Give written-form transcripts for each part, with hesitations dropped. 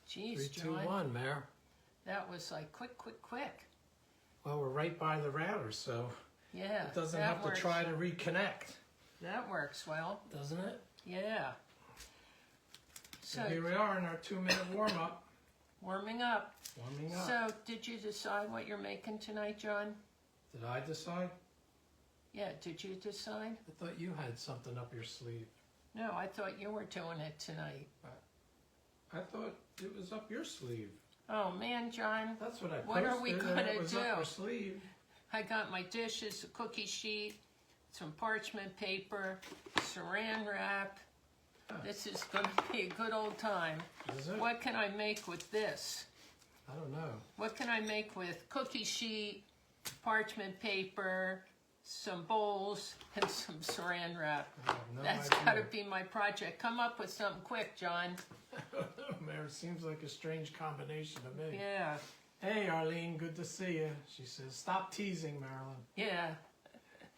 Jeez, 3, John. 2, 1, Mayor. That was like quick. Well, we're right by the router, so Yeah. it doesn't that have to works. try to reconnect, That works well. doesn't it? Yeah. So, Here we are in our 2-minute warm-up. warming up. Warming up. So, did you decide what you're making tonight, John? Did I decide? Yeah, did you decide? I thought you had something up your sleeve. No, I thought you were doing it tonight. I thought it was up your sleeve. Oh, man, John. That's what I posted. What are we and gonna it was do? up your sleeve. I got my dishes, a cookie sheet, some parchment paper, saran wrap. This is going to be a good old time. Is it? What can I make with this? I don't know. What can I make with cookie sheet, parchment paper, some bowls, and some saran wrap? I have no That's idea. got to be my project. Come up with something quick, John. I don't know, Mayor. It seems like a strange combination to me. Yeah, Hey, Arlene, good to see you. She says, stop teasing, Marilyn. yeah.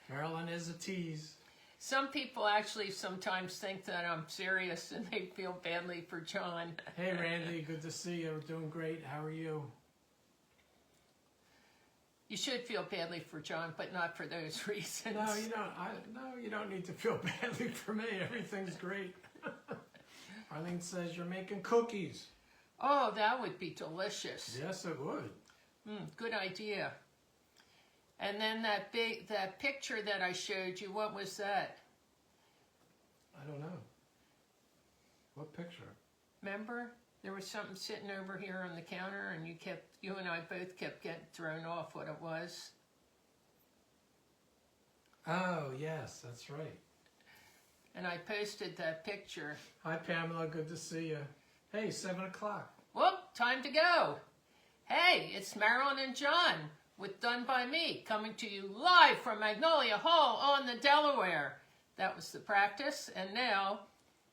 Marilyn is a tease. Some people actually sometimes think that I'm serious and they feel badly for John. Hey, Randy, good to see you. We're doing great. How are you? You should feel badly for John, but not for those reasons. No, you don't. No, you don't need to feel badly for me. Everything's great. Arlene says you're making cookies. Oh, that would be delicious. Yes, it would. Good idea. And then that picture that I showed you, what was that? I don't know. What picture? Remember? There was something sitting over here on the counter and you and I both kept getting thrown off what it was. Oh, yes, that's right. And I posted that picture. Hi, Pamela. Good to see you. Hey, 7 o'clock. Whoop, time to go. Hey, it's Marilyn and John with Done By Me, coming to you live from Magnolia Hall on the Delaware. That was the practice. And now,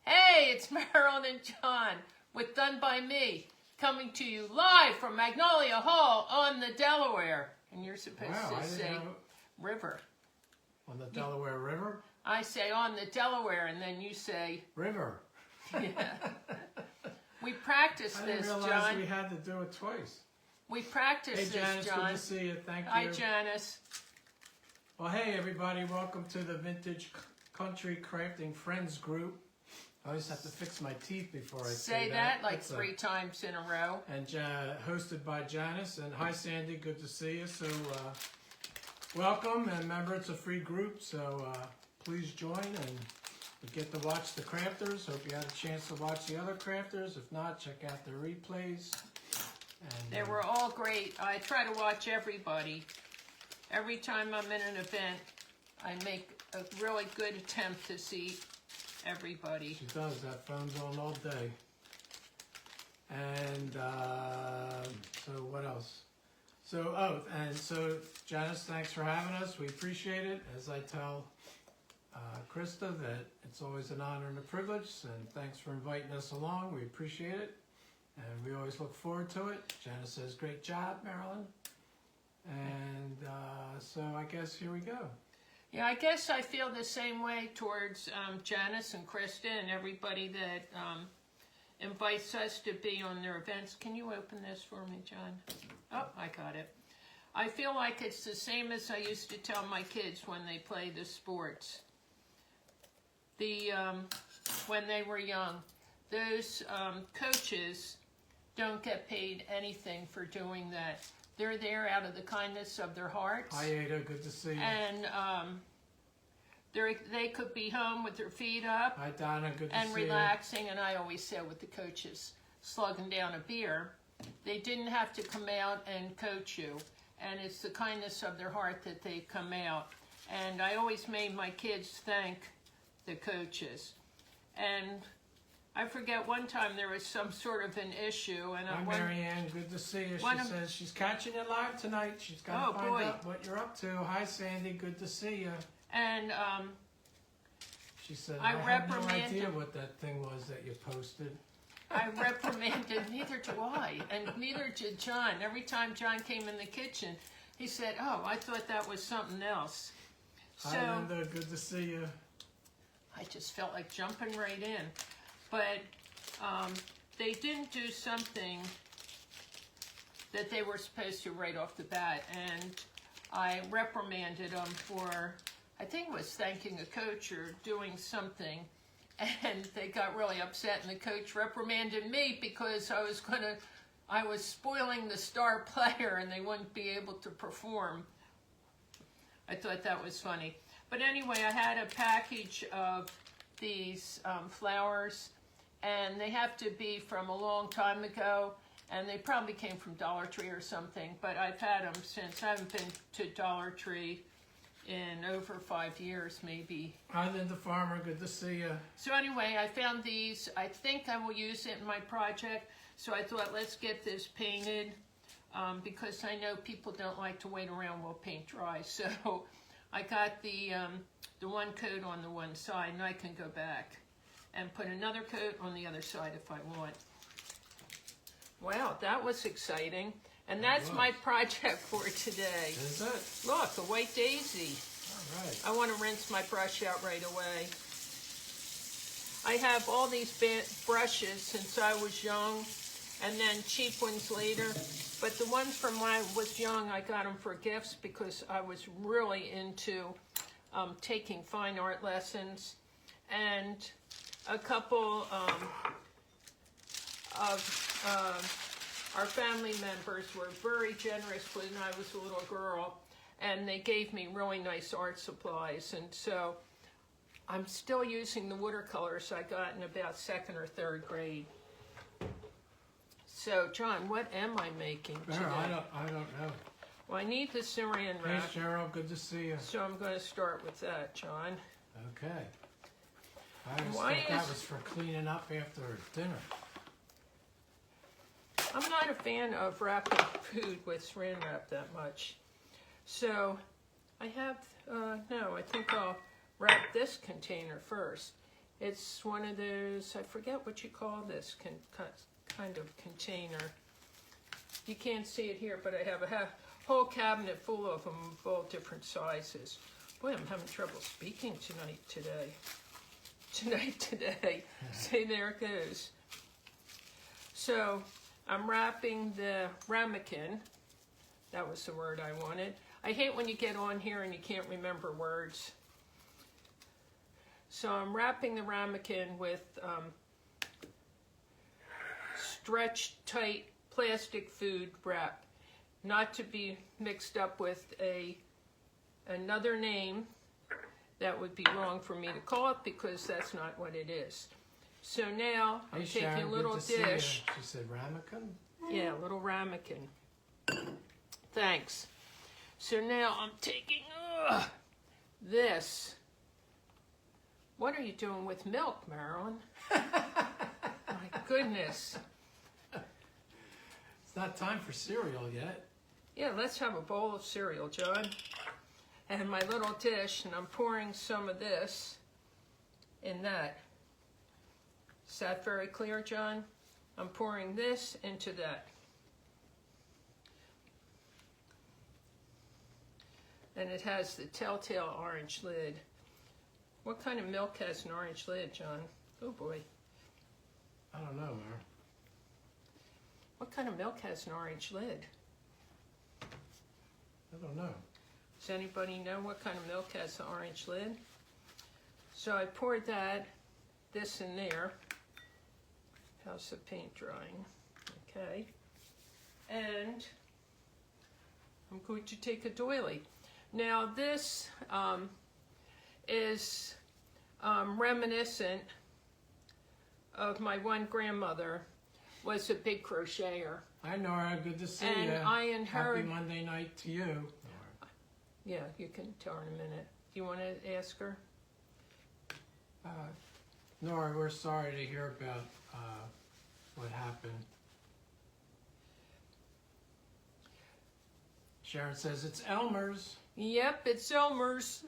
hey, it's Marilyn and John with Done By Me, coming to you live from Magnolia Hall on the Delaware. And you're supposed Wow, I to didn't say know. river. On the Delaware River? I say on the Delaware, and then you say, River. yeah. We practiced I didn't this, realize John. we had to do it twice. We practiced Hey, Janice, this, John. good to see you. Thank you. Hi, Janice. Well, hey, everybody. Welcome to the Vintage Country Crafting Friends group. I always have to fix my teeth before I say that like That's 3 times in a row. And hosted by Janice. And hi, Sandy. Good to see you. So, welcome. And remember, it's a free group. So, please join and you get to watch the crafters. Hope you had a chance to watch the other crafters. If not, check out the replays. And, They were all great. I try to watch everybody. Every time I'm in an event, I make a really good attempt to see everybody. She does. That phone's on all day. And so what else? So, Janice, thanks for having us. We appreciate it. As I tell Krista, that it's always an honor and a privilege. And thanks for inviting us along. We appreciate it. And we always look forward to it. Janice says, great job, Marilyn. And so I guess here we go. Yeah, I guess I feel the same way towards Janice and Krista and everybody that invites us to be on their events. Can you open this for me, John? Oh, I got it. I feel like it's the same as I used to tell my kids when they play the sports. When they were young, those coaches don't get paid anything for doing that. They're there out of the kindness of their hearts. Hi, Ada. Good to see you. And they could be home with their feet up Hi, Donna. Good to and see relaxing. And I always said with the coaches slugging down a beer, they didn't have to come out and coach you. And it's the kindness of their heart that they come out. And I always made my kids thank the coaches. And I forget one time there was some sort of an issue. And Hi, Marianne. Good to see you. She says she's catching you live tonight. She's got to find out what you're up to. Hi, Sandy. Good to see you. And she said, I have no idea what that thing was that you posted. I reprimanded, neither do I, and neither did John. Every time John came in the kitchen, he said, oh, I thought that was something else. So, Hi, Linda. Good to see you. I just felt like jumping right in. But they didn't do something that they were supposed to right off the bat, and I reprimanded them for, I think it was thanking a coach or doing something, and they got really upset, and the coach reprimanded me because I was spoiling the star player and they wouldn't be able to perform. I thought that was funny. But anyway, I had a package of these flowers, and they have to be from a long time ago, and they probably came from Dollar Tree or something, but I've had them since. I haven't been to Dollar Tree in over 5 years, maybe. Hi, Linda Farmer. Good to see you. So anyway, I found these. I think I will use it in my project, so I thought let's get this painted because I know people don't like to wait around while paint dries. So I got the one coat on the one side, and I can go back and put another coat on the other side if I want. Wow, that was exciting. And that's my project for today. Is it? Look, a white daisy. All right. I want to rinse my brush out right away. I have all these brushes since I was young, and then cheap ones later. But the ones from when I was young, I got them for gifts because I was really into taking fine art lessons. And a couple of our family members were very generous when I was a little girl, and they gave me really nice art supplies. And so I'm still using the watercolors I got in about 2nd or 3rd grade. So, John, what am I making today? I don't know. Well, I need the saran wrap. Hey, Cheryl, good to see you. So I'm going to start with that, John. Okay. I always thought that was for cleaning up after dinner. I'm not a fan of wrapping food with saran wrap that much. So I have, no, I think I'll wrap this container first. It's one of those, I forget what you call this kind of container. You can't see it here, but I have a whole cabinet full of them of all different sizes. Boy, I'm having trouble speaking today. See, there it goes. So I'm wrapping the ramekin. That was the word I wanted. I hate when you get on here and you can't remember words. So I'm wrapping the ramekin with stretched tight plastic food wrap, not to be mixed up with another name that would be wrong for me to call it, because that's not what it is. So now I'm taking Sharon, a little good to dish. See you. She said ramekin? Yeah, a little ramekin. Thanks. So now I'm taking this. What are you doing with milk, Marilyn? My goodness. It's not time for cereal yet. Yeah, let's have a bowl of cereal, John. And my little dish, and I'm pouring some of this in that. Is that very clear, John? I'm pouring this into that. And it has the telltale orange lid. What kind of milk has an orange lid, John? Oh boy. I don't know, Mar. What kind of milk has an orange lid? I don't know. Does anybody know what kind of milk has an orange lid? So I poured this in there. How's the paint drying? Okay. And I'm going to take a doily. Now this is reminiscent of my one grandmother, was a big crocheter. Hi, Nora. Good to see you. And I inherited... Happy Monday night to you. Yeah, you can tell her in a minute. Do you want to ask her? Nora, we're sorry to hear about what happened. Sharon says it's Elmer's. Yep, it's Elmer's.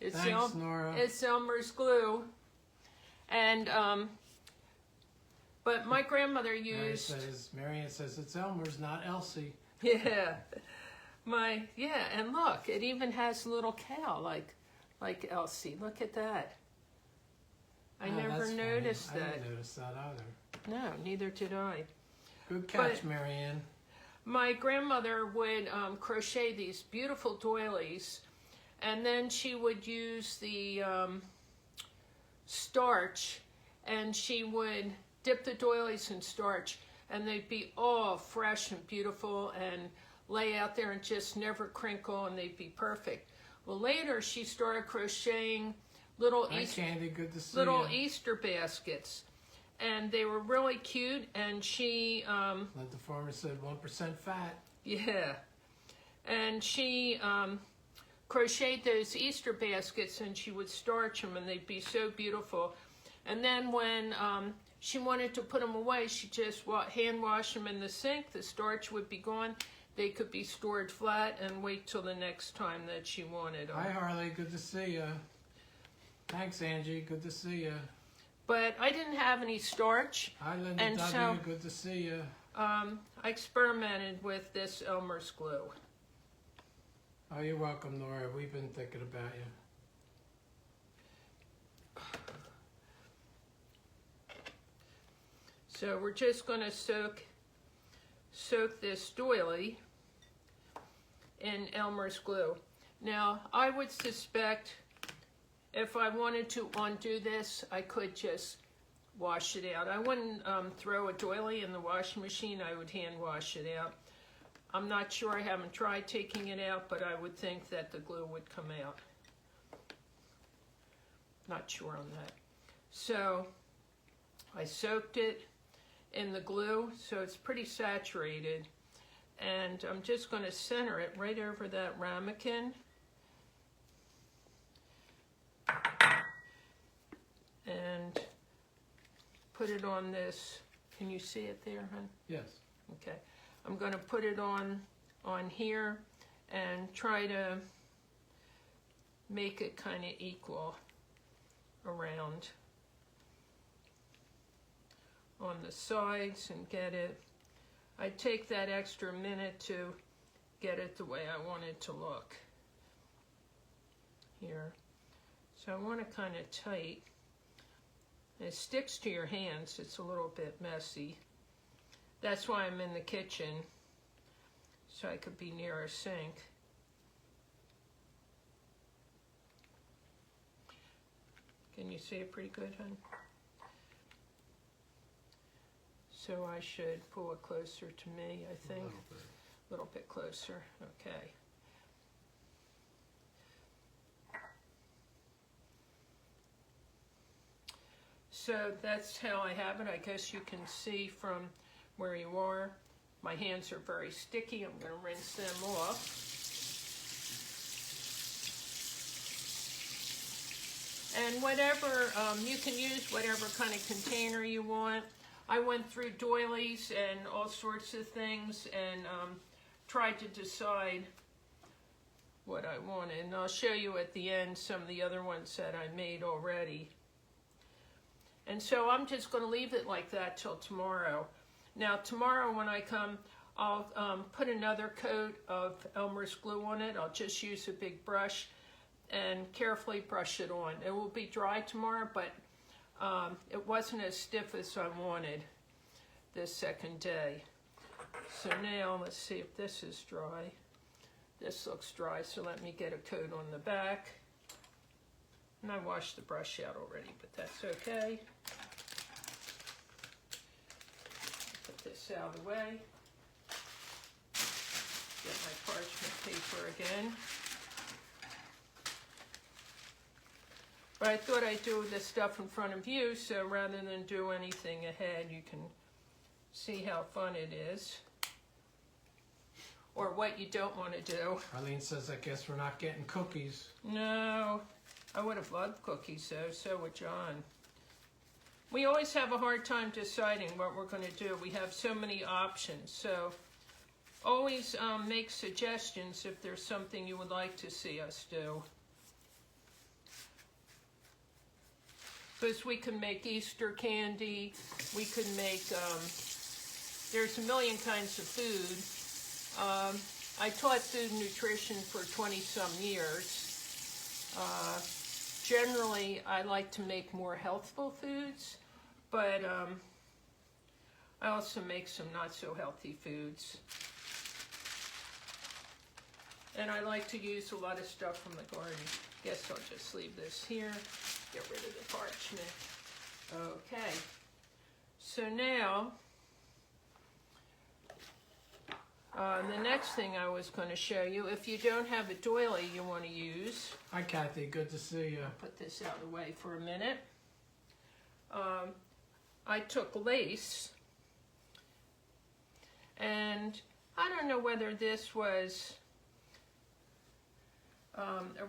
Thanks, Nora. It's Elmer's glue. And, but my grandmother used... Marianne says it's Elmer's, not Elsie. Yeah. And look, it even has a little cow like Elsie. Look at that. I never noticed that. I didn't notice that either. No, neither did I. Good catch, But Marianne. my grandmother would crochet these beautiful doilies, and then she would use the starch, and she would dip the doilies in starch, and they'd be all fresh and beautiful and lay out there and just never crinkle, and they'd be perfect. Well, later she started crocheting little Hi, Candy. Good to see little you. Easter baskets, and they were really cute. And she, Like the farmer said, 1% fat. yeah, and she crocheted those Easter baskets, and she would starch them, and they'd be so beautiful. And then when she wanted to put them away, she just hand wash them in the sink. The starch would be gone. They could be stored flat and wait till the next time that she wanted them. Hi, Harley. Good to see you. Thanks, Angie. Good to see you. But I didn't have any starch. Hi, Linda And W. so, Good to see you. I experimented with this Elmer's glue. Oh, you're welcome, Nora. We've been thinking about you. So we're just going to soak this doily in Elmer's glue. Now, I would suspect if I wanted to undo this, I could just wash it out. I wouldn't throw a doily in the washing machine. I would hand wash it out. I'm not sure. I haven't tried taking it out, but I would think that the glue would come out. Not sure on that. So I soaked it in the glue, so it's pretty saturated. And I'm just going to center it right over that ramekin. And put it on this. Can you see it there, hon? Yes. Okay. I'm going to put it on here and try to make it kind of equal around on the sides and get it. I take that extra minute to get it the way I want it to look here. So I want it kind of tight. It sticks to your hands. It's a little bit messy. That's why I'm in the kitchen, so I could be near a sink. Can you see it pretty good, hon? So I should pull it closer to me, I think. A little bit closer, okay. So that's how I have it. I guess you can see from where you are. My hands are very sticky. I'm going to rinse them off. And whatever, you can use whatever kind of container you want. I went through doilies and all sorts of things and tried to decide what I wanted. And I'll show you at the end some of the other ones that I made already. And so I'm just going to leave it like that till tomorrow. Now tomorrow when I come, I'll put another coat of Elmer's glue on it. I'll just use a big brush and carefully brush it on. It will be dry tomorrow, but it wasn't as stiff as I wanted this second day. So now let's see if this is dry. This looks dry, so let me get a coat on the back. And I washed the brush out already, but that's okay. Put this out of the way. Get my parchment paper again. But I thought I'd do this stuff in front of you, so rather than do anything ahead, you can see how fun it is. Or what you don't want to do. Arlene says, I guess we're not getting cookies. No, I would have loved cookies though, so would John. We always have a hard time deciding what we're going to do. We have so many options, so always make suggestions if there's something you would like to see us do. Because we can make Easter candy, we could make, there's a million kinds of food. I taught food nutrition for 20-some years. Generally, I like to make more healthful foods, but I also make some not so healthy foods. And I like to use a lot of stuff from the garden. Guess I'll just leave this here. Get rid of the parchment. Okay. So now, the next thing I was going to show you, if you don't have a doily you want to use. Hi, Kathy. Good to see you. Put this out of the way for a minute. I took lace, and I don't know whether this was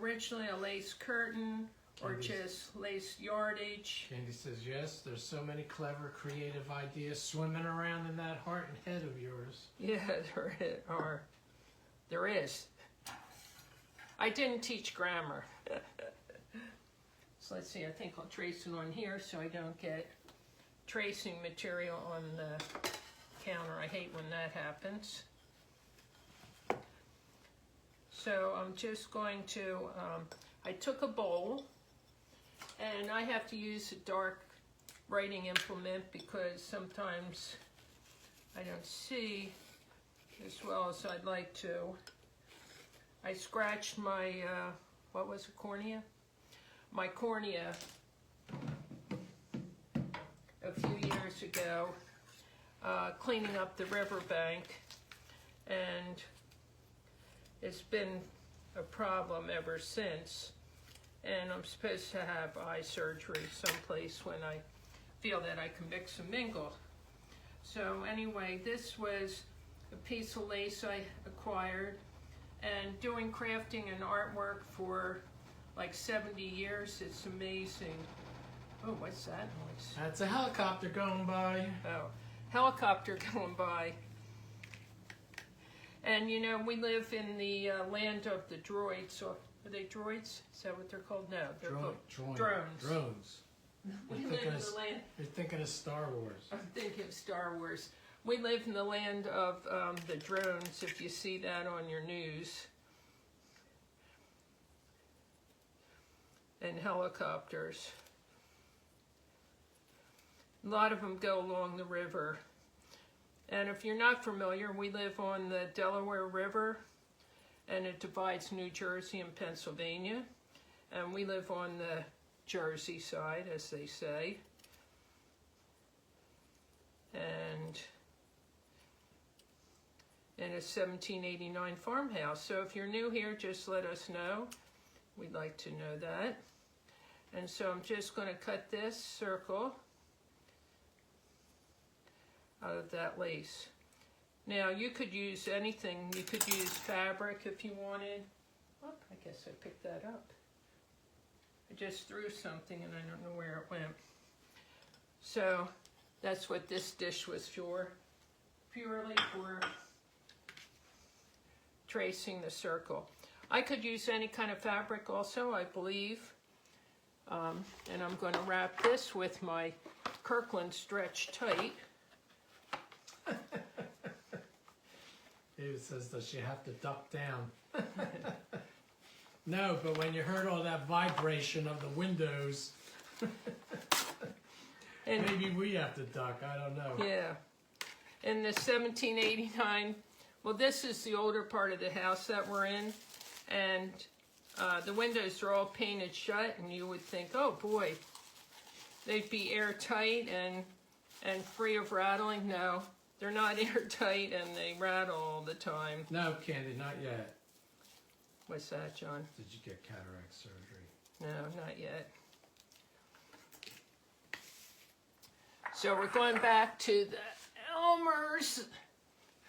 originally a lace curtain or just lace yardage. Candy says yes. There's so many clever, creative ideas swimming around in that heart and head of yours. Yeah, there is. I didn't teach grammar. So let's see, I think I'll trace it on here so I don't get tracing material on the counter. I hate when that happens. So I'm just going to, I took a bowl, and I have to use a dark writing implement because sometimes I don't see as well as I'd like to. I scratched my, what was it, cornea? My cornea a few years ago, cleaning up the riverbank, and it's been a problem ever since. And I'm supposed to have eye surgery someplace when I feel that I can mix and mingle. So anyway, this was a piece of lace I acquired, and doing crafting and artwork for like 70 years, it's amazing. Oh, what's that noise? That's a helicopter going by. Oh, helicopter going by. And you know, we live in the land of the droids. So, are they droids? Is that what they're called? No, they're called drones. Drones. We live in the land. You're thinking of Star Wars. I'm thinking of Star Wars. We live in the land of the drones, if you see that on your news. And helicopters. A lot of them go along the river. And if you're not familiar, we live on the Delaware River, and it divides New Jersey and Pennsylvania. And we live on the Jersey side, as they say. And in a 1789 farmhouse. So if you're new here, just let us know. We'd like to know that. And so I'm just going to cut this circle out of that lace. Now you could use anything. You could use fabric if you wanted. Oh, I guess I picked that up. I just threw something and I don't know where it went. So that's what this dish was for. Purely for tracing the circle. I could use any kind of fabric also, I believe. And I'm going to wrap this with my Kirkland Stretch Tight. David says, does she have to duck down? No, but when you heard all that vibration of the windows, And maybe we have to duck, I don't know. yeah. In the 1789, well, this is the older part of the house that we're in, and the windows are all painted shut, and you would think, oh boy, they'd be airtight and free of rattling. No, they're not airtight, and they rattle all the time. No, Candy, not yet. What's that, John? Did you get cataract surgery? No, not yet. So we're going back to the Elmer's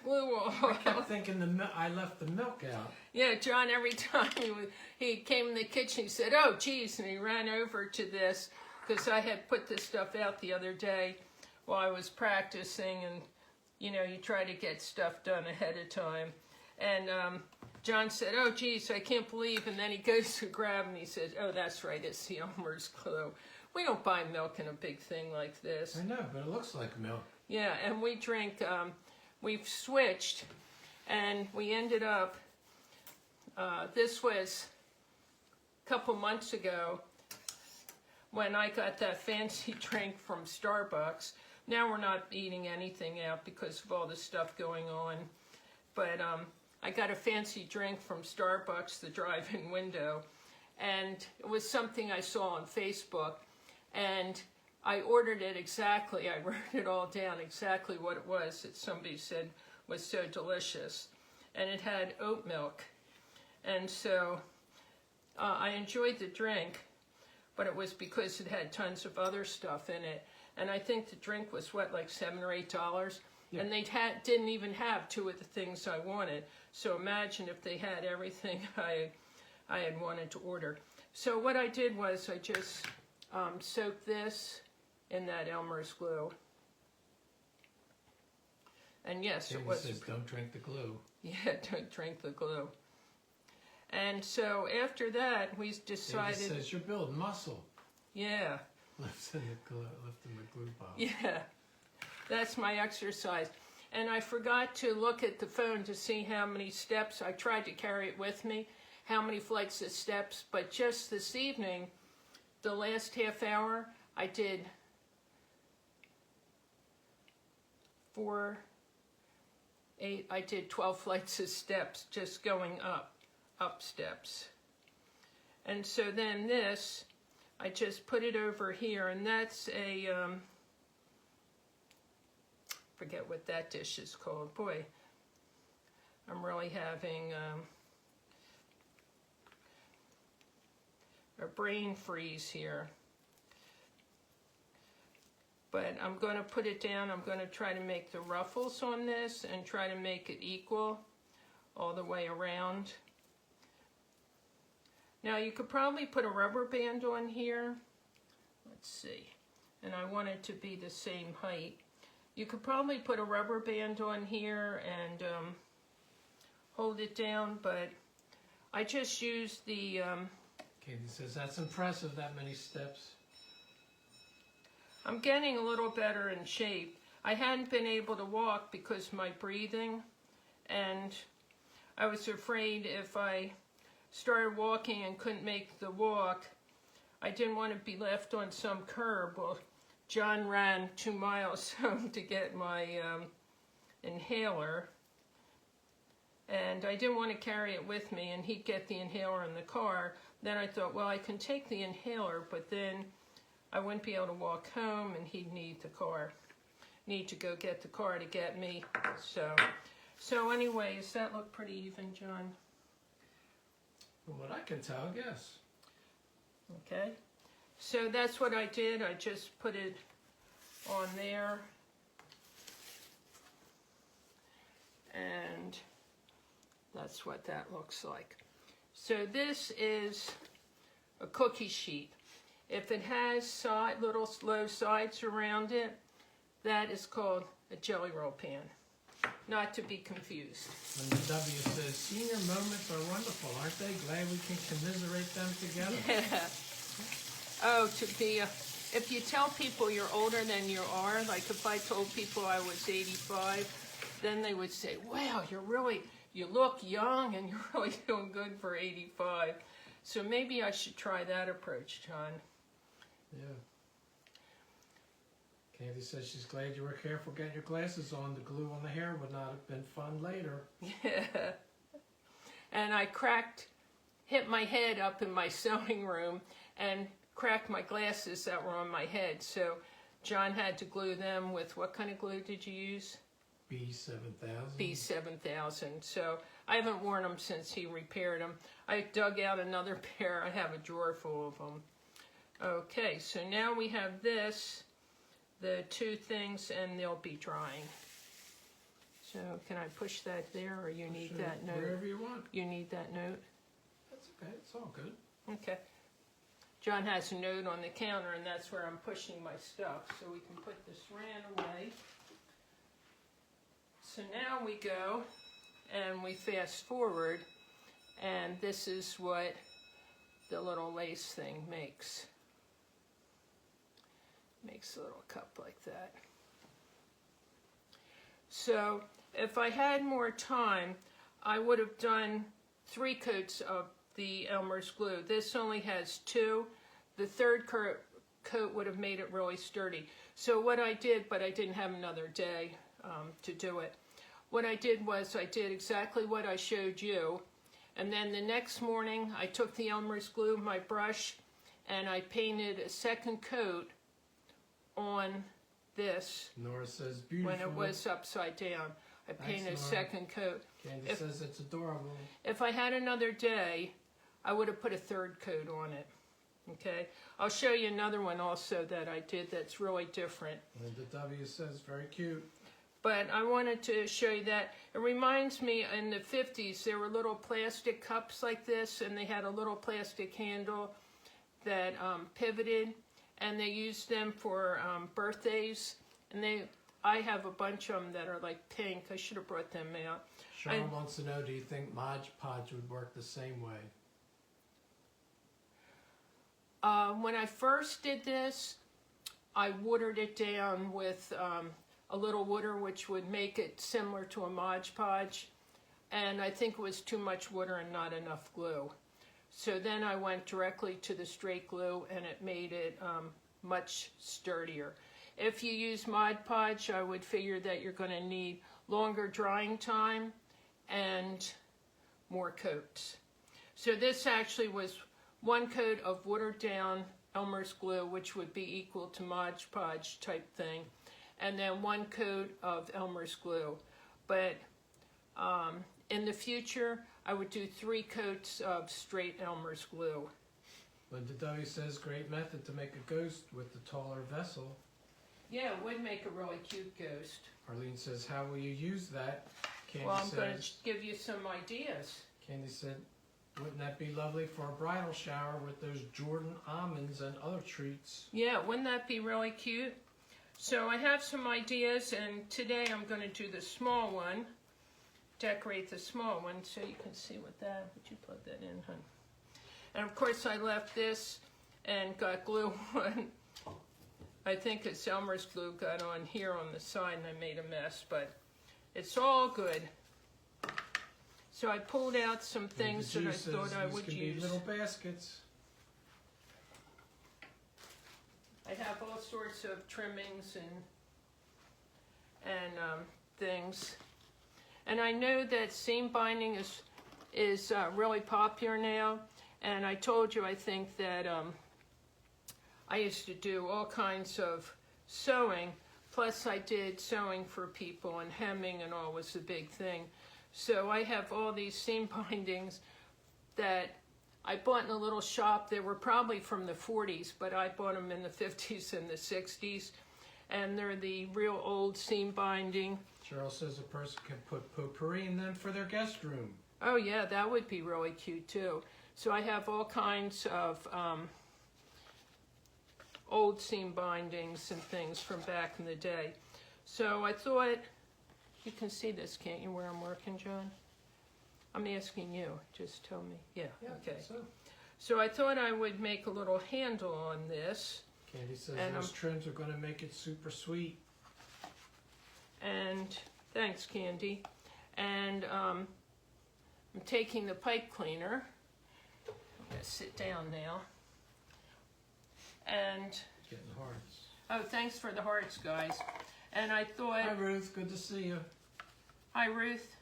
glue I oil. kept thinking I left the milk out. Yeah, John, every time he came in the kitchen, he said, oh, geez, and he ran over to this, because I had put this stuff out the other day while I was practicing, and, you know, you try to get stuff done ahead of time. And John said, oh, geez, I can't believe, and then he goes to grab, and he says, oh, that's right, it's the Elmer's glue. We don't buy milk in a big thing like this. I know, but it looks like milk. Yeah, and we drink, we've switched, and we ended up, this was a couple months ago when I got that fancy drink from Starbucks, Now we're not eating anything out because of all the stuff going on. But I got a fancy drink from Starbucks, the drive-in window, and it was something I saw on Facebook, and I ordered it exactly. I wrote it all down, exactly what it was that somebody said was so delicious. And it had oat milk. And so I enjoyed the drink, but it was because it had tons of other stuff in it. And I think the drink was, what, like $7 or $8? Yeah. And they didn't even have two of the things I wanted. So imagine if they had everything I had wanted to order. So what I did was I just soaked this in that Elmer's glue. And yes, it was... says don't drink the glue. Yeah, don't drink the glue. And so after that, we decided... It says you're building muscle. Yeah. Lifting the glue bottle. Yeah, that's my exercise. And I forgot to look at the phone to see how many steps. I tried to carry it with me, how many flights of steps. But just this evening, the last half hour, I did 4, 8, I did 12 flights of steps just going up steps. And so then this, I just put it over here, and that's a, forget what that dish is called. Boy, I'm really having a brain freeze here. But I'm going to put it down. I'm going to try to make the ruffles on this and try to make it equal all the way around. Now you could probably put a rubber band on here. Let's see. And I want it to be the same height. You could probably put a rubber band on here and hold it down, but I just used the... Katie says, that's impressive, that many steps. I'm getting a little better in shape. I hadn't been able to walk because of my breathing, and I was afraid if I started walking and couldn't make the walk, I didn't want to be left on some curb. Well, John ran 2 miles home to get my inhaler, and I didn't want to carry it with me, and he'd get the inhaler in the car. Then I thought, well, I can take the inhaler, but then I wouldn't be able to walk home, and he'd need to go get the car to get me. So anyways, that looked pretty even, John. From what I can tell, yes. Okay. So that's what I did. I just put it on there. And that's what that looks like. So this is a cookie sheet. If it has little low sides around it, that is called a jelly roll pan. Not to be confused. And the W says, senior moments are wonderful, aren't they? Glad we can commiserate them together. Yeah. Oh, if you tell people you're older than you are, like if I told people I was 85, then they would say, wow, you look young and you're really doing good for 85. So maybe I should try that approach, John. Yeah. Candy says she's glad you were careful getting your glasses on. The glue on the hair would not have been fun later. Yeah. And I hit my head up in my sewing room and cracked my glasses that were on my head. So John had to glue them with, what kind of glue did you use? B7000. B7000. So I haven't worn them since he repaired them. I dug out another pair. I have a drawer full of them. Okay, so now we have this. The 2 things, and they'll be drying. So can I push that there, or you need that note? Wherever you want. You need that note? That's okay, it's all good. Okay. John has a note on the counter, and that's where I'm pushing my stuff. So we can put this Saran away. So now we go, and we fast forward, and this is what the little lace thing makes. Makes a little cup like that. So if I had more time, I would have done 3 coats of the Elmer's glue. This only has 2. The third coat would have made it really sturdy. So what I did, but I didn't have another day to do it. What I did was I did exactly what I showed you. And then the next morning, I took the Elmer's glue, my brush, and I painted a second coat on this. Nora says beautiful. When it was upside down. I painted a second coat. Candy says it's adorable. If I had another day, I would have put a third coat on it. Okay? I'll show you another one also that I did that's really different. And the W says very cute. But I wanted to show you that. It reminds me, in the 50s, there were little plastic cups like this, and they had a little plastic handle that pivoted, and they used them for birthdays. And I have a bunch of them that are like pink. I should have brought them out. Sean wants to know, do you think Mod Podge would work the same way? When I first did this, I watered it down with a little water, which would make it similar to a Mod Podge, and I think it was too much water and not enough glue. So then I went directly to the straight glue, and it made it much sturdier. If you use Mod Podge, I would figure that you're going to need longer drying time and more coats. So this actually was one coat of watered down Elmer's glue, which would be equal to Mod Podge type thing, and then one coat of Elmer's glue. But in the future, I would do 3 coats of straight Elmer's glue. Linda W says, great method to make a ghost with the taller vessel. Yeah, it would make a really cute ghost. Arlene says, how will you use that? Candy Well, I'm going to give you some ideas. Candy said, wouldn't that be lovely for a bridal shower with those Jordan almonds and other treats? Yeah, wouldn't that be really cute? So I have some ideas, and today I'm going to do the small one. Decorate the small one so you can see what that, would you plug that in, hon? And of course I left this and got glue on. I think it's Elmer's glue got on here on the side and I made a mess, but it's all good. So I pulled out some things that I thought I would use. Be little baskets. I have all sorts of trimmings and things. And I know that seam binding is really popular now. And I told you, I think that I used to do all kinds of sewing. Plus I did sewing for people, and hemming and all was a big thing. So I have all these seam bindings that I bought in a little shop. They were probably from the 40s, but I bought them in the 50s and the 60s. And they're the real old seam binding. Cheryl says a person can put potpourri in them for their guest room. Oh yeah, that would be really cute too. So I have all kinds of old seam bindings and things from back in the day. So I thought, you can see this, can't you, where I'm working, John? I'm asking you, just tell me. Yeah, okay. So I thought I would make a little handle on this. Candy says those trims are going to make it super sweet. And thanks, Candy. And I'm taking the pipe cleaner. I'm going to sit down now. And getting hearts. Oh, thanks for the hearts, guys. And I thought, hi Ruth, good to see you. Hi Ruth.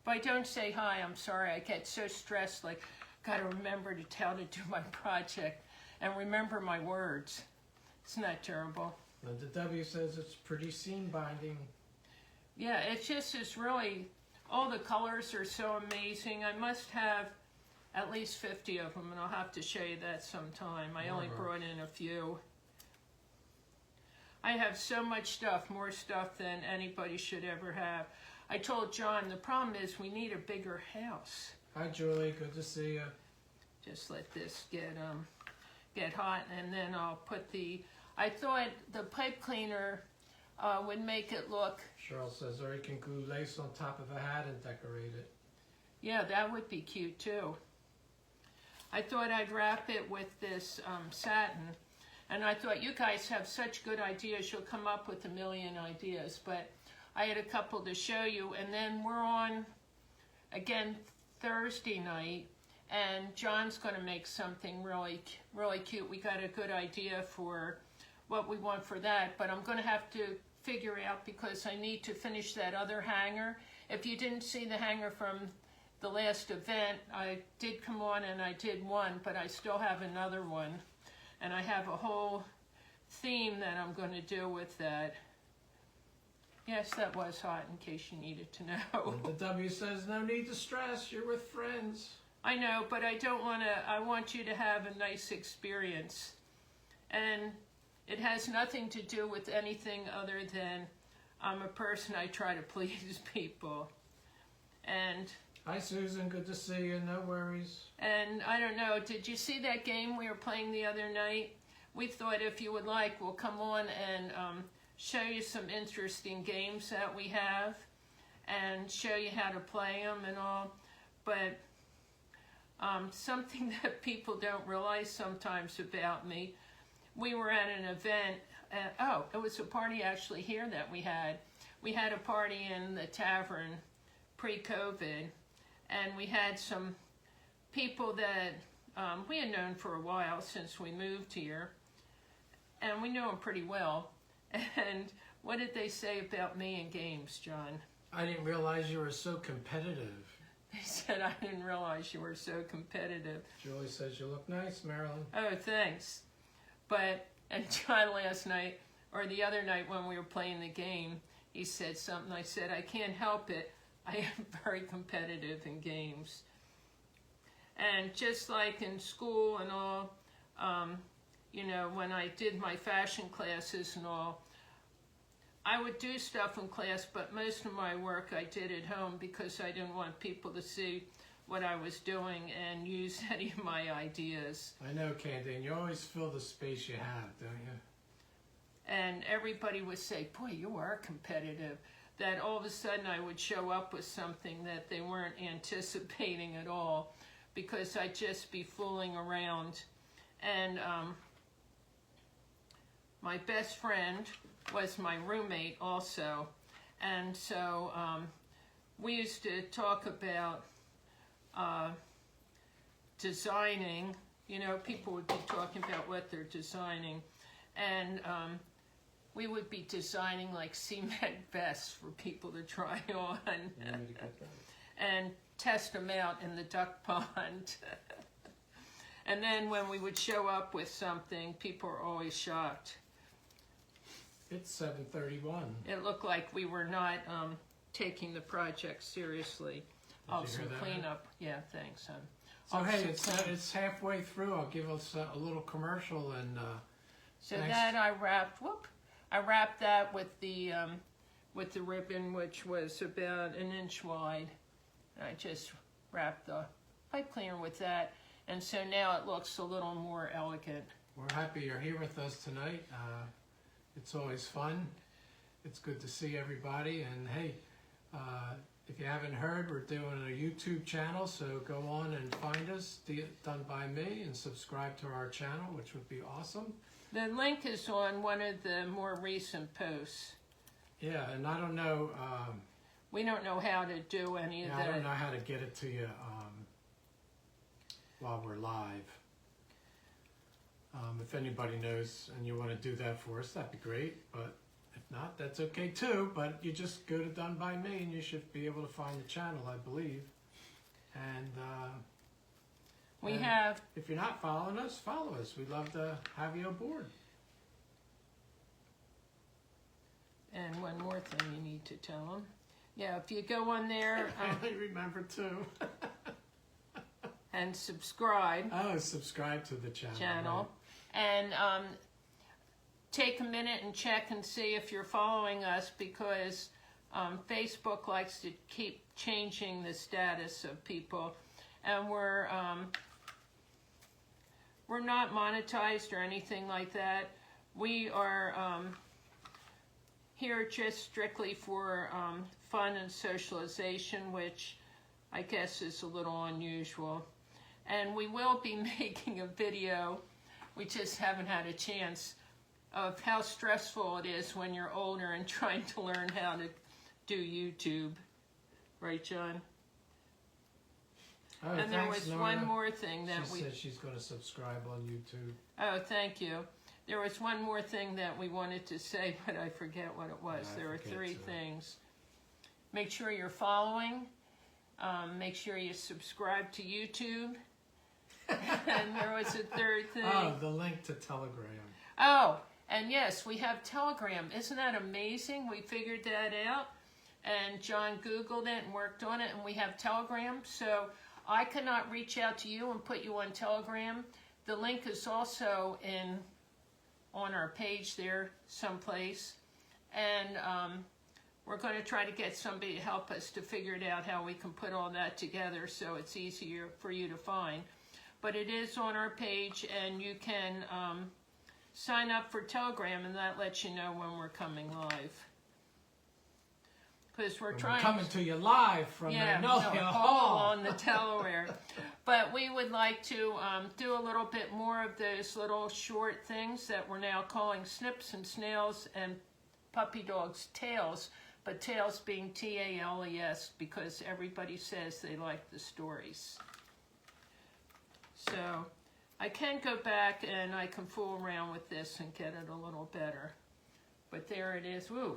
If I don't say hi, I'm sorry. I get so stressed, like, got to remember to tell to do my project and remember my words. Isn't that terrible? Linda W says it's pretty seam binding. Yeah, it's just, it's really, all the colors are so amazing. I must have at least 50 of them, and I'll have to show you that sometime. I only brought in a few. I have so much stuff, more stuff than anybody should ever have. I told John, the problem is we need a bigger house. Hi Julie, good to see you. Just let this get hot, and then I'll put the, I thought the pipe cleaner would make it look. Cheryl says, or you can glue lace on top of a hat and decorate it. Yeah, that would be cute too. I thought I'd wrap it with this satin, and I thought you guys have such good ideas. You'll come up with a million ideas, but I had a couple to show you, and then we're on again Thursday night, and John's going to make something really, really cute. We got a good idea for what we want for that, but I'm going to have to figure out, because I need to finish that other hanger. If you didn't see the hanger from the last event, I did come on and I did one, but I still have another one, and I have a whole theme that I'm going to do with that. Yes, that was hot, in case you needed to know. The W says, no need to stress, you're with friends. I know, but I don't want to, I want you to have a nice experience. And it has nothing to do with anything other than I'm a person, I try to please people. And hi Susan, good to see you, no worries. And I don't know, did you see that game we were playing the other night? We thought if you would like, we'll come on and show you some interesting games that we have and show you how to play them and all. But something that people don't realize sometimes about me, we were at an event, it was a party actually here that we had. We had a party in the tavern pre-COVID, and we had some people that we had known for a while since we moved here, and we knew them pretty well. And what did they say about me in games, John? I didn't realize you were so competitive. They said, I didn't realize you were so competitive. Julie says you look nice, Marilyn. Oh, thanks. But, and John last night, or the other night when we were playing the game, he said something. I said, I can't help it. I am very competitive in games. And just like in school and all, you know, when I did my fashion classes and all, I would do stuff in class, but most of my work I did at home because I didn't want people to see what I was doing and use any of my ideas. I know, Candy, and you always fill the space you have, don't you? And everybody would say, boy, you are competitive. That all of a sudden I would show up with something that they weren't anticipating at all, because I'd just be fooling around. And my best friend was my roommate also. And so we used to talk about designing. You know, people would be talking about what they're designing. And we would be designing like cement vests for people to try on and test them out in the duck pond. And then when we would show up with something, people were always shocked. It's 7:31. It looked like we were not taking the project seriously. Did you hear that? Cleanup. Yeah, thanks, hon. So hey, it's halfway through. I'll give us a little commercial and. So thanks. that I wrapped. I wrapped that with the ribbon, which was about 1 inch wide. I just wrapped the pipe cleaner with that, and so now it looks a little more elegant. We're happy you're here with us tonight. It's always fun. It's good to see everybody. And hey, if you haven't heard, we're doing a YouTube channel, so go on and find us, Done by Me, and subscribe to our channel, which would be awesome. The link is on one of the more recent posts. Yeah, and I don't know. We don't know how to do any of that. I don't know how to get it to you while we're live. If anybody knows and you want to do that for us, that'd be great. But if not, that's okay too. But you just go to Done by Me and you should be able to find the channel, I believe. And if you're not following us, follow us. We'd love to have you aboard. And one more thing you need to tell them. Yeah, if you go on there I remember too. and subscribe. Oh, subscribe to the channel. Right. And take a minute and check and see if you're following us, because Facebook likes to keep changing the status of people. And we're not monetized or anything like that. We are here just strictly for fun and socialization, which I guess is a little unusual. And we will be making a video, we just haven't had a chance, of how stressful it is when you're older and trying to learn how to do YouTube. Right, John? Oh, And there thanks, was Nora. one more thing that She said she's going to subscribe on YouTube. Oh, thank you. There was one more thing that we wanted to say, but I forget what it was. Yeah, I There were forget three too. things. Make sure you're following. Make sure you subscribe to YouTube. And there was a third thing. Oh, the link to Telegram. Oh, and yes, we have Telegram. Isn't that amazing? We figured that out. And John Googled it and worked on it, and we have Telegram. So I cannot reach out to you and put you on Telegram. The link is also on our page there someplace. And we're going to try to get somebody to help us to figure it out how we can put all that together so it's easier for you to find. But it is on our page, and you can sign up for Telegram, and that lets you know when we're coming live. Because we're trying coming to you live from Magnolia Hall on the Delaware. But we would like to do a little bit more of those little short things that we're now calling snips and snails and puppy dogs' tails, but tails being T-A-L-E-S because everybody says they like the stories. So I can go back and I can fool around with this and get it a little better. But there it is. Woo!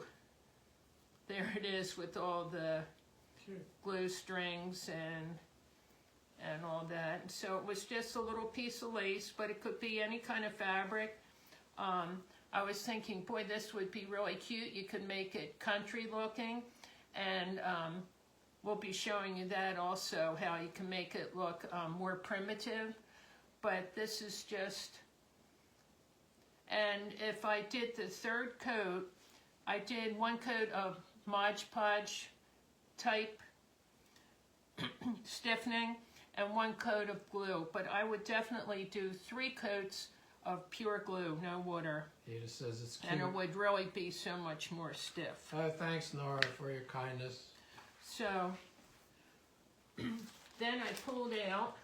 There it is with all the glue strings and all that. And so it was just a little piece of lace, but it could be any kind of fabric. I was thinking, boy, this would be really cute. You could make it country looking, and we'll be showing you that also, how you can make it look more primitive. But this is just, and if I did the third coat, I did one coat of Mod Podge type stiffening and one coat of glue, but I would definitely do 3 coats of pure glue, no water. Ada says it's cute. And it would really be so much more stiff. Oh, thanks, Nora, for your kindness. So then I pulled out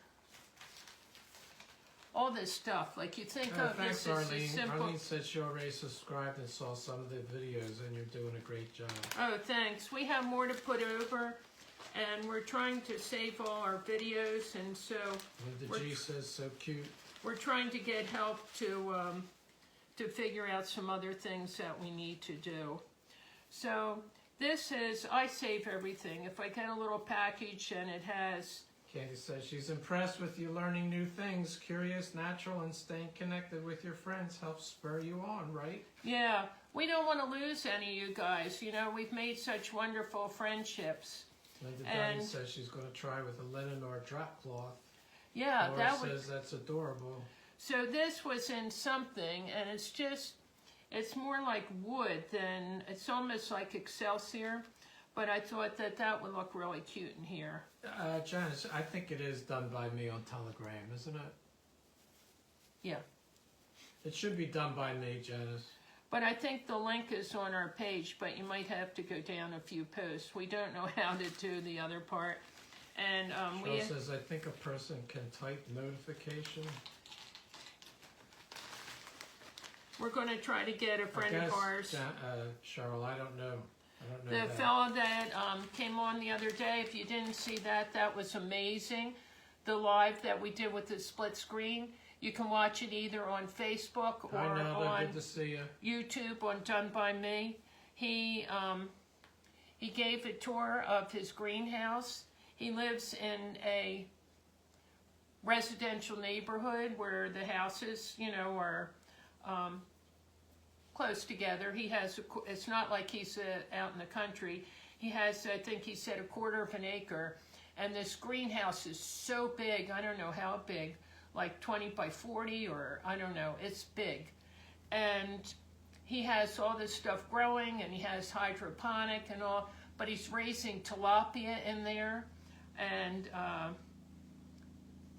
all this stuff. Like you think of thanks, this as a Arlene. simple... Arlene said she already subscribed and saw some of the videos, and you're doing a great job. Oh, thanks. We have more to put over, and we're trying to save all our videos, and so... Linda G says, so cute. We're trying to get help to figure out some other things that we need to do. So this is, I save everything. If I get a little package and it has... Candy says she's impressed with you learning new things, curious, natural, and staying connected with your friends helps spur you on, right? Yeah, we don't want to lose any of you guys. You know, we've made such wonderful friendships. Linda Dunn says she's going to try with a linen or a drop cloth. Yeah, Laura that says that's adorable. So this was in something, and it's just, it's more like wood than, it's almost like Excelsior, but I thought that that would look really cute in here. Janice, I think it is done by me on Telegram, isn't it? Yeah. It should be done by me, Janice. But I think the link is on our page, but you might have to go down a few posts. We don't know how to do the other part. And Cheryl says, I think a person can type notification. We're going to try to get a friend of ours. Cheryl, I don't know. The fellow that came on the other day, if you didn't see that, that was amazing. The live that we did with the split screen. You can watch it either on Facebook or on good to see you. YouTube on Done By Me. He gave a tour of his greenhouse. He lives in a residential neighborhood where the houses, you know, are close together. He has, it's not like he's out in the country. He has, I think he said, 1/4 of an acre. And this greenhouse is so big, I don't know how big, like 20 by 40 or I don't know, it's big. And he has all this stuff growing and he has hydroponic and all, but he's raising tilapia in there and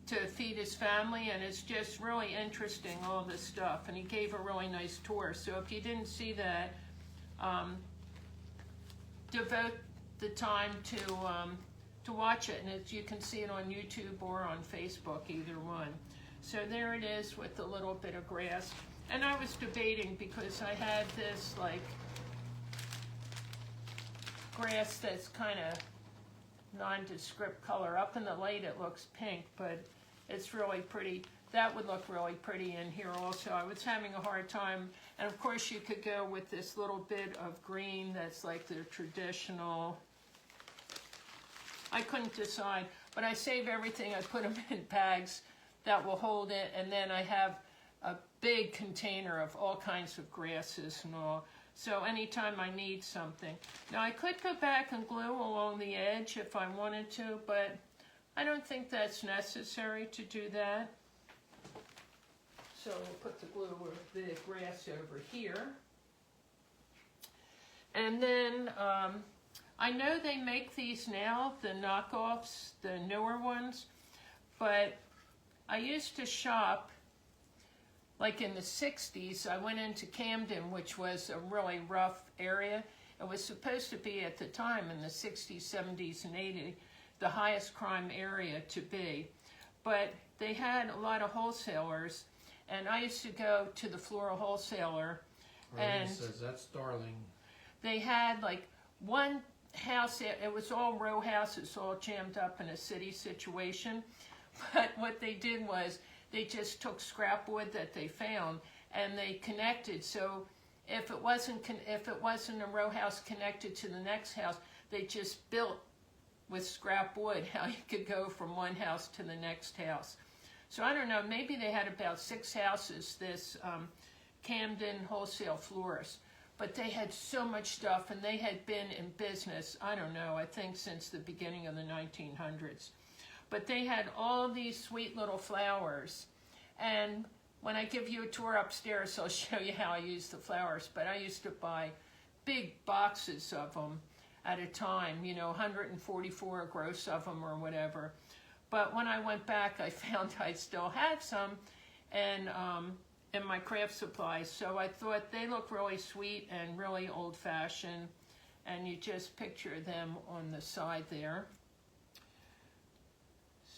to feed his family, and it's just really interesting, all this stuff. And he gave a really nice tour. So if you didn't see that, devote the time to watch it, and you can see it on YouTube or on Facebook, either one. So there it is with a little bit of grass. And I was debating because I had this like grass that's kind of nondescript color. Up in the light it looks pink, but it's really pretty. That would look really pretty in here also. I was having a hard time, and of course you could go with this little bit of green that's like the traditional. I couldn't decide, but I save everything. I put them in bags that will hold it, and then I have a big container of all kinds of grasses and all. So anytime I need something. Now I could go back and glue along the edge if I wanted to, but I don't think that's necessary to do that. So we'll put the glue or the grass over here. And then I know they make these now, the knockoffs, the newer ones, but I used to shop like in the 60s. I went into Camden, which was a really rough area. It was supposed to be at the time in the 60s, 70s, and 80s, the highest crime area to be. But they had a lot of wholesalers, and I used to go to the floral wholesaler. And says that's Darling. They had like one house, it was all row houses, all jammed up in a city situation. But what they did was they just took scrap wood that they found and they connected. So if it wasn't a row house connected to the next house, they just built with scrap wood how you could go from one house to the next house. So I don't know, maybe they had about 6 houses, this Camden wholesale florist. But they had so much stuff, and they had been in business, I don't know, I think since the beginning of the 1900s. But they had all these sweet little flowers. And when I give you a tour upstairs, I'll show you how I use the flowers. But I used to buy big boxes of them at a time, you know, 144 gross of them or whatever. But when I went back, I found I still had some and in my craft supplies. So I thought they look really sweet and really old-fashioned. And you just picture them on the side there.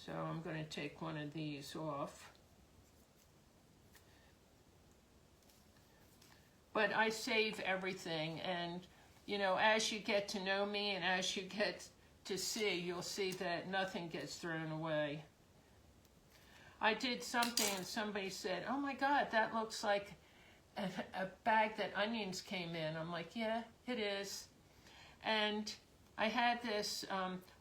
So I'm going to take one of these off. But I save everything, and you know, as you get to know me and as you get to see, you'll see that nothing gets thrown away. I did something and somebody said, "Oh my God, that looks like a bag that onions came in." I'm like, "Yeah, it is." And I had this,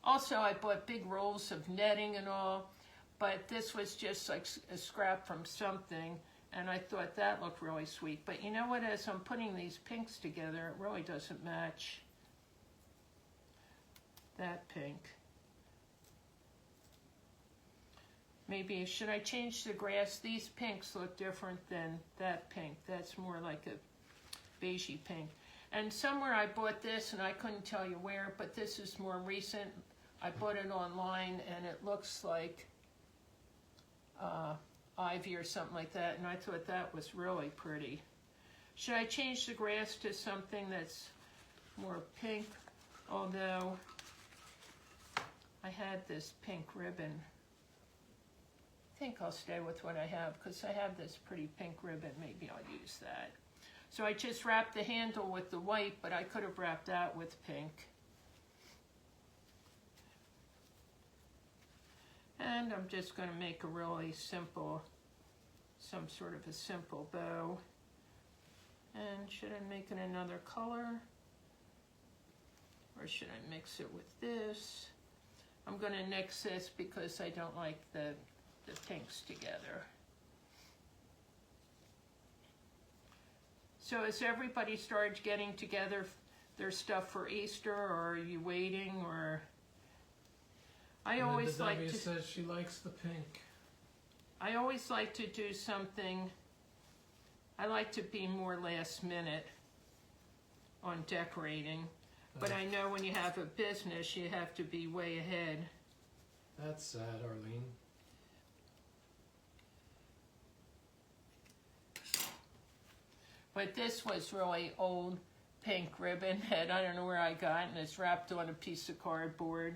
also I bought big rolls of netting and all, but this was just like a scrap from something, and I thought that looked really sweet. But you know what, as I'm putting these pinks together, it really doesn't match that pink. Maybe, should I change the grass? These pinks look different than that pink. That's more like a beigey pink. And somewhere I bought this, and I couldn't tell you where, but this is more recent. I bought it online, and it looks like ivy or something like that, and I thought that was really pretty. Should I change the grass to something that's more pink? Although I had this pink ribbon. I think I'll stay with what I have, because I have this pretty pink ribbon. Maybe I'll use that. So I just wrapped the handle with the white, but I could have wrapped that with pink. And I'm just going to make a really simple, some sort of a simple bow. And should I make it another color? Or should I mix it with this? I'm going to mix this because I don't like the pinks together. So has everybody started getting together their stuff for Easter, or are you waiting, or? I always like to. Says she likes the pink. I always like to do something. I like to be more last minute on decorating, but I know when you have a business, you have to be way ahead. That's sad, Arlene. But this was really old pink ribbon that I don't know where I got, and it's wrapped on a piece of cardboard.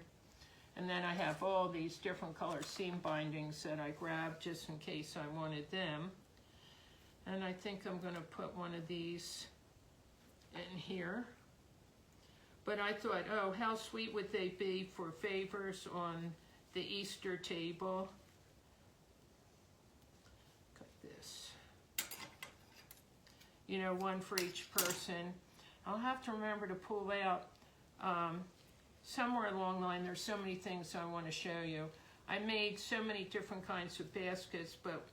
And then I have all these different color seam bindings that I grabbed just in case I wanted them. And I think I'm going to put one of these in here. But I thought, oh, how sweet would they be for favors on the Easter table. Cut this. You know, one for each person. I'll have to remember to pull out somewhere along the line. There's so many things I want to show you. I made so many different kinds of baskets, but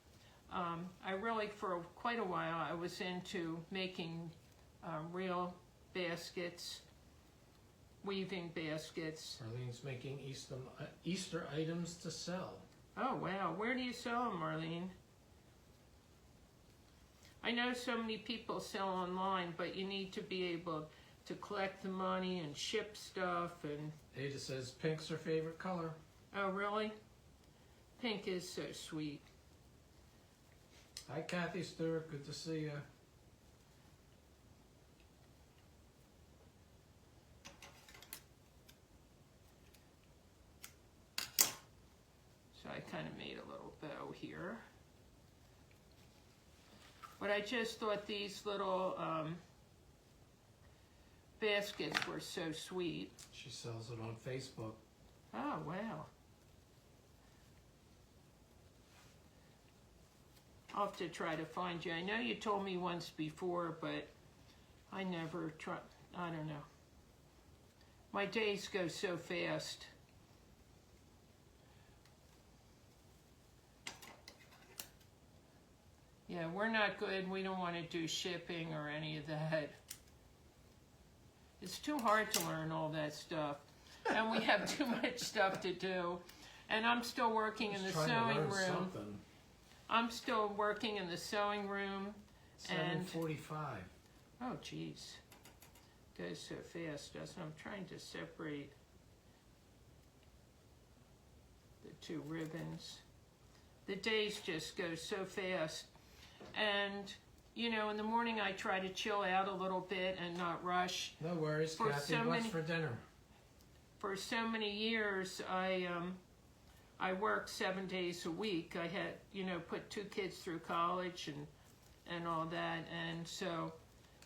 I really, for quite a while, I was into making real baskets, weaving baskets. Marlene's making Easter items to sell. Oh, wow. Where do you sell them, Marlene? I know so many people sell online, but you need to be able to collect the money and ship stuff. And Ada says pink's her favorite color. oh, really? Pink is so sweet. Hi, Kathy Stewart. Good to see you. So I kind of made a little bow here. But I just thought these little baskets were so sweet. She sells it on Facebook. Oh, wow. I'll have to try to find you. I know you told me once before, but I never tried. I don't know. My days go so fast. Yeah, we're not good. We don't want to do shipping or any of that. It's too hard to learn all that stuff. And we have too much stuff to do. And I'm still working in the sewing room. I'm still working in the sewing room. 7:45. Oh, geez. Goes so fast, doesn't it? I'm trying to separate the two ribbons. The days just go so fast. And, you know, in the morning I try to chill out a little bit and not rush. No worries, Kathy. What's for dinner? For so many years, I worked 7 days a week. I had, you know, put 2 kids through college and all that. And so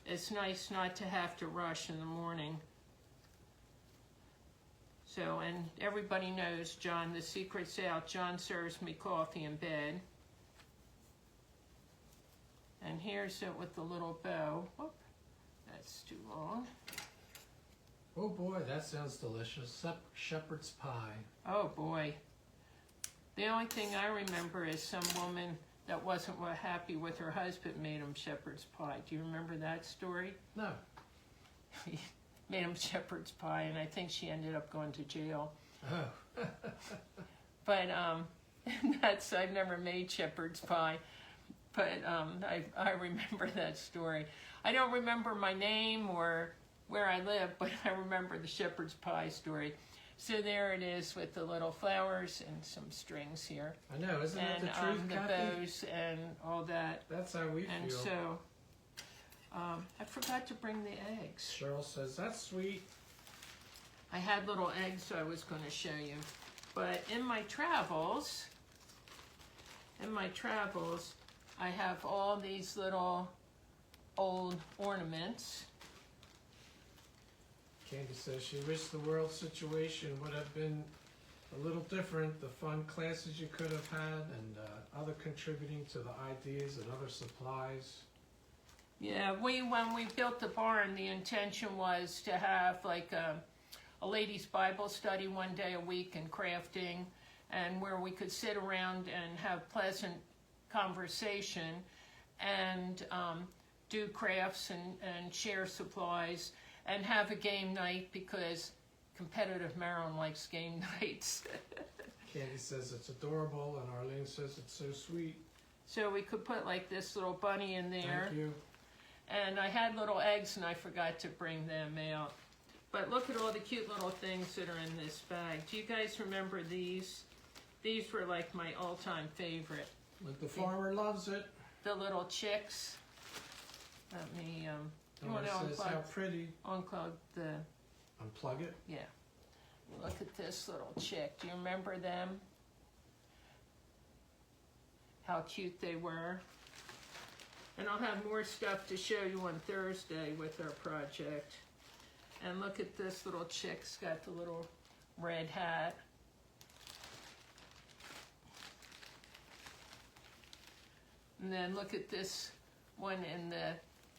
it's nice not to have to rush in the morning. So, and everybody knows John, the secret's out. John serves me coffee in bed. And here's it with the little bow. Whoop, that's too long. Oh boy, that sounds delicious. Shepherd's pie. Oh boy. The only thing I remember is some woman that wasn't happy with her husband made him shepherd's pie. Do you remember that story? No. He made him shepherd's pie, and I think she ended up going to jail. Oh. But I've never made shepherd's pie. But I remember that story. I don't remember my name or where I live, but I remember the shepherd's pie story. So there it is with the little flowers and some strings here. I know, isn't that the truth, the Kathy? bows and all that. That's how we and feel. And so, I forgot to bring the eggs. Cheryl says, that's sweet. I had little eggs I was going to show you. But in my travels, I have all these little old ornaments. Candy says she wished the world situation would have been a little different. The fun classes you could have had and other contributing to the ideas and other supplies. Yeah, when we built the barn, the intention was to have like a ladies' Bible study 1 day a week and crafting, and where we could sit around and have pleasant conversation and do crafts and share supplies and have a game night, because competitive Marilyn likes game nights. Candy says it's adorable, and Arlene says it's so sweet. So we could put like this little bunny in there. Thank you. And I had little eggs and I forgot to bring them out. But look at all the cute little things that are in this bag. Do you guys remember these? These were like my all-time favorite. But the farmer loves it. The little chicks. Let me, you want to says how pretty. Unplug the... Unplug it? Yeah. Look at this little chick. Do you remember them? How cute they were. And I'll have more stuff to show you on Thursday with our project. And look at this little chick's got the little red hat. And then look at this one in the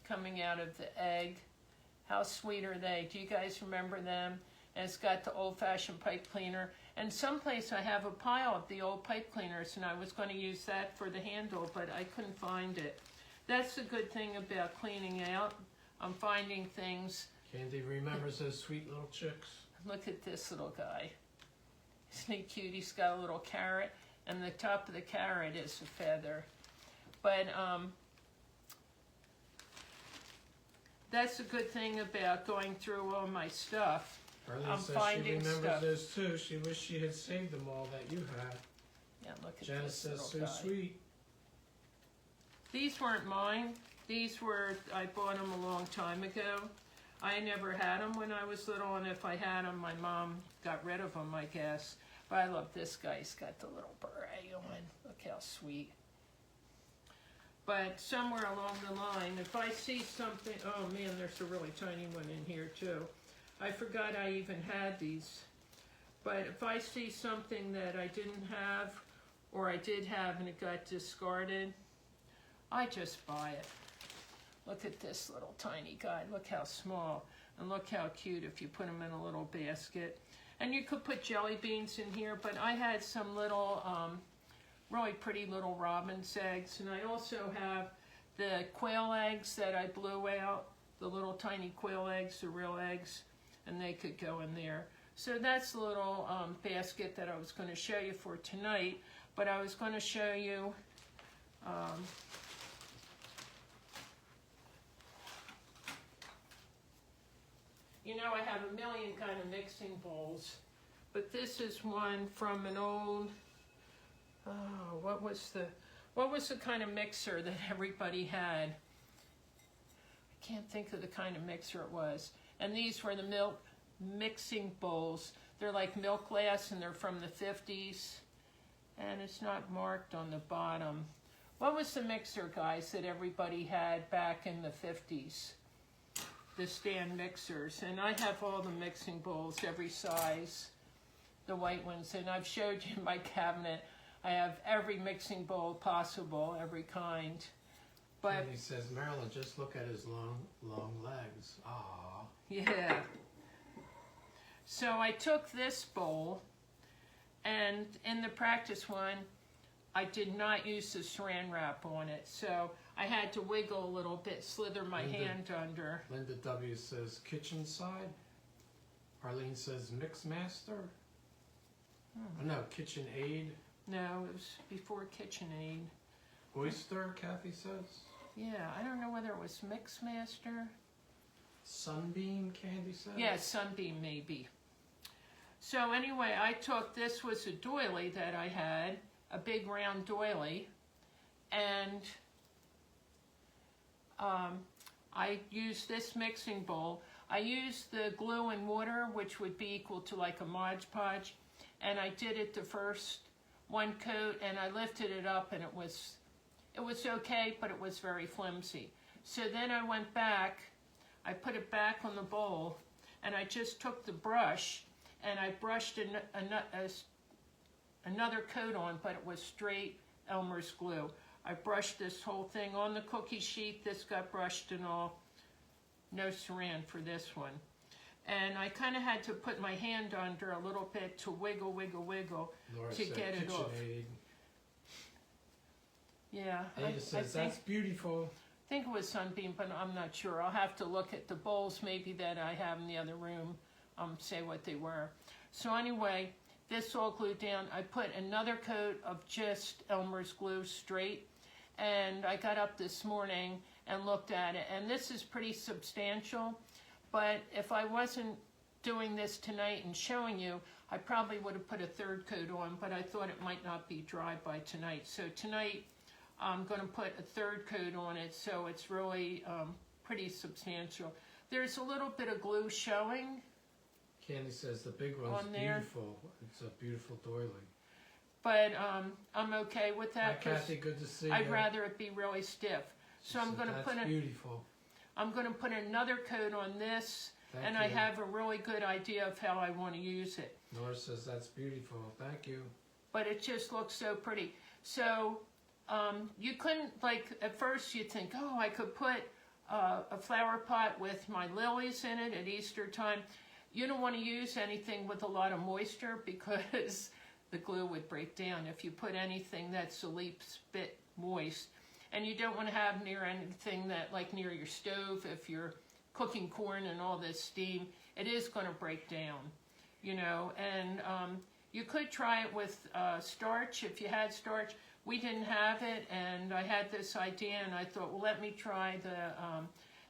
coming out of the egg. How sweet are they? Do you guys remember them? And it's got the old-fashioned pipe cleaner. And someplace I have a pile of the old pipe cleaners, and I was going to use that for the handle, but I couldn't find it. That's the good thing about cleaning out. I'm finding things. Candy remembers those sweet little chicks. Look at this little guy. Isn't he cute? He's got a little carrot, and the top of the carrot is a feather. But that's the good thing about going through all my stuff. Arlene I'm says finding she remembers stuff. those too. She wished she had saved them all that you had. Yeah, look at Janice this says so little guy. sweet. These weren't mine. These were, I bought them a long time ago. I never had them when I was little, and if I had them, my mom got rid of them, I guess. But I love this guy. He's got the little beret on. Look how sweet. But somewhere along the line, if I see something, oh man, there's a really tiny one in here too. I forgot I even had these. But if I see something that I didn't have, or I did have and it got discarded, I just buy it. Look at this little tiny guy. Look how small. And look how cute if you put him in a little basket. And you could put jelly beans in here, but I had some little, really pretty little robin's eggs. And I also have the quail eggs that I blew out, the little tiny quail eggs, the real eggs, and they could go in there. So that's the little basket that I was going to show you for tonight, but I was going to show you you know, I have a million kind of mixing bowls, but this is one from an old, oh, what was the kind of mixer that everybody had? I can't think of the kind of mixer it was. And these were the milk mixing bowls. They're like milk glass, and they're from the 50s. And it's not marked on the bottom. What was the mixer, guys, that everybody had back in the 50s? The stand mixers. And I have all the mixing bowls, every size, the white ones. And I've showed you in my cabinet. I have every mixing bowl possible, every kind. But And he says, Marilyn, just look at his long legs. Aww. yeah. So I took this bowl, and in the practice one, I did not use the saran wrap on it. So I had to wiggle a little bit, slither my hand under. Linda W. says, kitchen side. Arlene says, mix master. Oh, no, kitchen aid. No, it was before KitchenAid. Oyster, Kathy says. Yeah, I don't know whether it was Mixmaster. Sunbeam, Candy says. Yeah, Sunbeam maybe. So anyway, I took, this was a doily that I had, a big round doily, and I used this mixing bowl. I used the glue and water, which would be equal to like a Mod Podge, and I did it the first one coat, and I lifted it up, and it was okay, but it was very flimsy. So then I went back, I put it back on the bowl, and I just took the brush, and I brushed another coat on, but it was straight Elmer's glue. I brushed this whole thing on the cookie sheet. This got brushed and all. No saran for this one. And I kind of had to put my hand under a little bit to wiggle Laura to said, get it off. KitchenAid. Yeah, Ada says, that's beautiful. I think it was Sunbeam, but I'm not sure. I'll have to look at the bowls maybe that I have in the other room, say what they were. So anyway, this all glued down. I put another coat of just Elmer's glue straight, and I got up this morning and looked at it, and this is pretty substantial, but if I wasn't doing this tonight and showing you, I probably would have put a third coat on, but I thought it might not be dry by tonight. So tonight, I'm going to put a third coat on it, so it's really pretty substantial. There's a little bit of glue showing. Candy says the big one's beautiful. It's a beautiful doily. But I'm okay with that. Hi, Kathy, good to see you. I'd rather it be really stiff. So I'm going to put beautiful. I'm going to put another coat on this, and I have a really good idea of how I want to use it. Nora says that's beautiful. Thank you. But it just looks so pretty. So you couldn't, like, at first you'd think, oh, I could put a flower pot with my lilies in it at Easter time. You don't want to use anything with a lot of moisture because the glue would break down if you put anything that's a least bit moist. And you don't want to have near anything that, like near your stove, if you're cooking corn and all this steam, it is going to break down, you know. And you could try it with starch if you had starch. We didn't have it, and I had this idea, and I thought, well, let me try the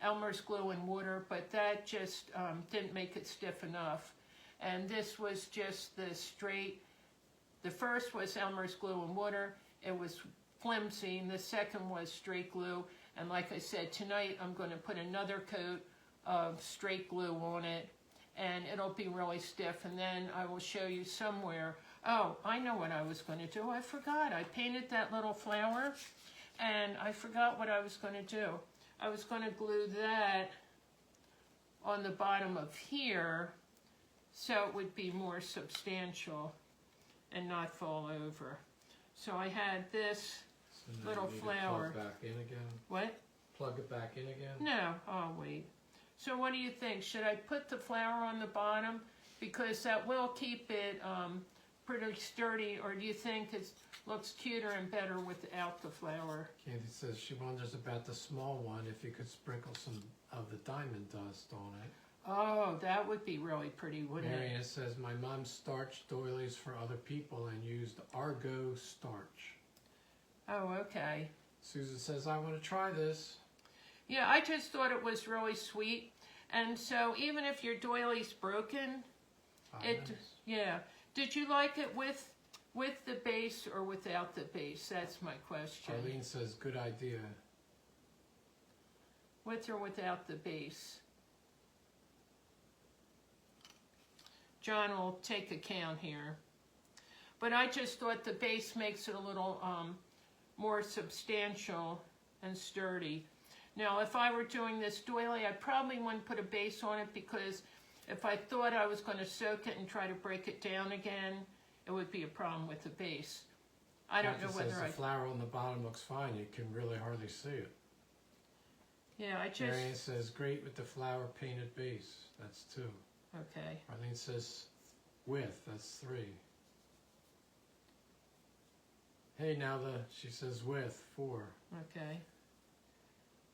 Elmer's glue and water, but that just didn't make it stiff enough. And this was just the straight, the first was Elmer's glue and water. It was flimsy, and the second was straight glue. And like I said, tonight I'm going to put another coat of straight glue on it, and it'll be really stiff. And then I will show you somewhere. Oh, I know what I was going to do. I forgot. I painted that little flower, and I forgot what I was going to do. I was going to glue that on the bottom of here so it would be more substantial and not fall over. So I had this little flower. Plug back in again? What? Plug it back in again? No, I'll wait. So what do you think? Should I put the flower on the bottom? Because that will keep it pretty sturdy, or do you think it looks cuter and better without the flower? Candy says she wonders about the small one, if you could sprinkle some of the diamond dust on it. Oh, that would be really pretty, wouldn't it? Marianne says, my mom starched doilies for other people and used Argo starch. Oh, okay. Susan says, I want to try this. Yeah, I just thought it was really sweet. And so even if your doily's broken, Nice. yeah. Did you like it with the base or without the base? That's my question. Arlene says, good idea. With or without the base? John will take account here. But I just thought the base makes it a little more substantial and sturdy. Now, if I were doing this doily, I probably wouldn't put a base on it, because if I thought I was going to soak it and try to break it down again, it would be a problem with the base. I don't know whether the flower on the bottom looks fine. You can really hardly see it. Yeah, I just... Marianne says, great with the flower painted base. That's 2. Okay. Arlene says, with. That's 3. Hey, now she says with, 4. Okay.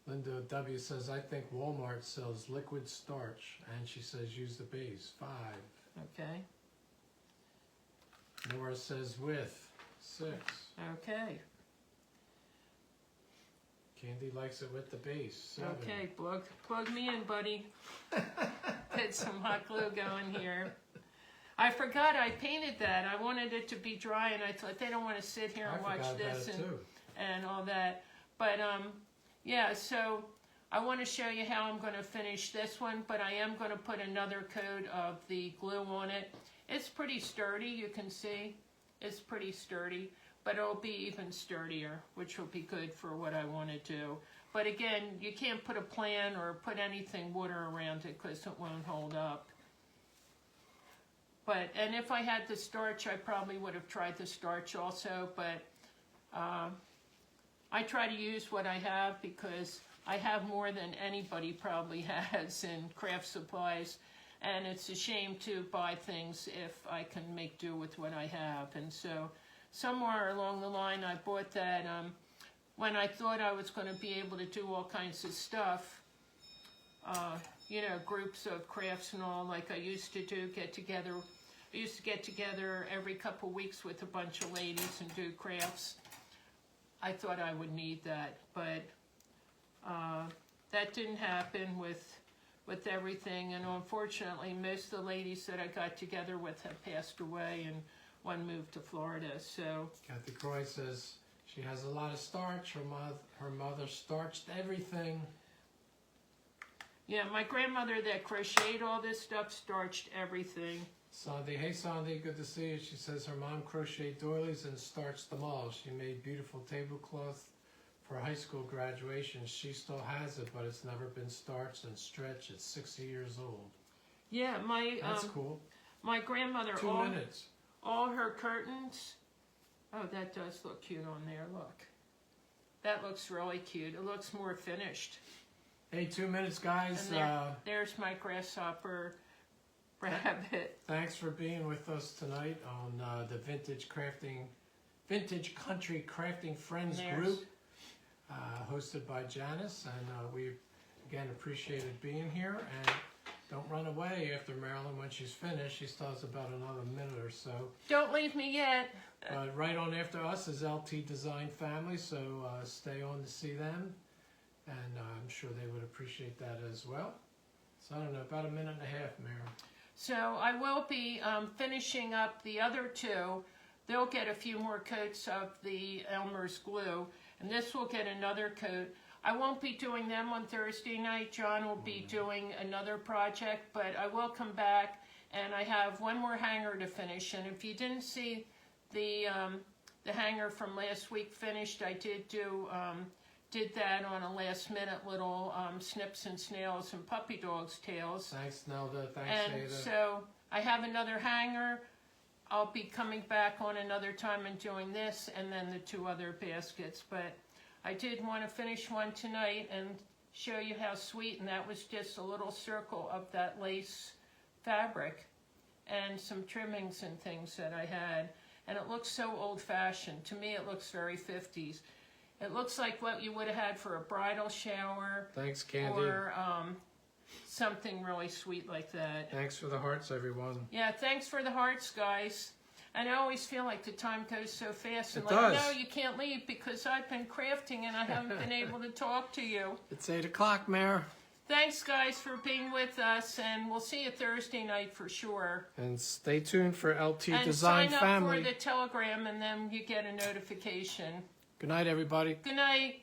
Linda W says, I think Walmart sells liquid starch, and she says use the base, 5. Okay. Nora says with, 6. Okay. Candy likes it with the base, 7. Okay, plug me in, buddy. Get some hot glue going here. I forgot I painted that. I wanted it to be dry, and I thought they don't want to sit here and watch this and all that. But yeah, so I want to show you how I'm going to finish this one, but I am going to put another coat of the glue on it. It's pretty sturdy, you can see. It's pretty sturdy, but it'll be even sturdier, which will be good for what I want to do. But again, you can't put a plan or put anything water around it because it won't hold up. But, and if I had the starch, I probably would have tried the starch also, but I try to use what I have because I have more than anybody probably has in craft supplies, and it's a shame to buy things if I can make do with what I have. And so somewhere along the line I bought that when I thought I was going to be able to do all kinds of stuff, you know, groups of crafts and all, like I used to do, get together. I used to get together every couple weeks with a bunch of ladies and do crafts. I thought I would need that, but that didn't happen with everything, and unfortunately most of the ladies that I got together with have passed away, and one moved to Florida. So Kathy Croy says she has a lot of starch. Her mother starched everything. yeah, my grandmother that crocheted all this stuff starched everything. Sandy, hey Sandy, good to see you. She says her mom crocheted doilies and starched them all. She made beautiful tablecloth for high school graduation. She still has it, but it's never been starched and stretched. It's 60 years old. Yeah, That's cool. my grandmother, 2 minutes. all her curtains. Oh, that does look cute on there. Look, that looks really cute. It looks more finished. Hey, 2 minutes, guys. And there's my grasshopper rabbit. Thanks for being with us tonight on the Vintage Country Crafting Friends group, hosted by Janice, and we again appreciated being here. And don't run away after Marilyn when she's finished. She still has about another minute or so. Don't leave me yet. But right on after us is LT Design Family, so stay on to see them, and I'm sure they would appreciate that as well. So I don't know, about a minute and a half, Marilyn. So I will be finishing up the other two. They'll get a few more coats of the Elmer's glue, and this will get another coat. I won't be doing them on Thursday night. John will be doing another project, but I will come back, and I have one more hanger to finish. And if you didn't see the hanger from last week finished, I did that on a last minute little snips and snails and puppy dogs tails. Thanks, Nelda. Thanks, And Ada. so I have another hanger. I'll be coming back on another time and doing this, and then the two other baskets. But I did want to finish one tonight and show you how sweet, and that was just a little circle of that lace fabric and some trimmings and things that I had. And it looks so old-fashioned. To me, it looks very 50s. It looks like what you would have had for a bridal shower. Thanks, Candy. Or something really sweet like that. Thanks for the hearts, everyone. Yeah, thanks for the hearts, guys. And I always feel like the time goes so fast. And It like, does. no, you can't leave because I've been crafting and I haven't been able to talk to you. It's 8 o'clock, Mare. Thanks, guys, for being with us. And we'll see you Thursday night for sure. And stay tuned for LT And Design sign up Family. for the Telegram and then you get a notification. Good night, everybody. Good night.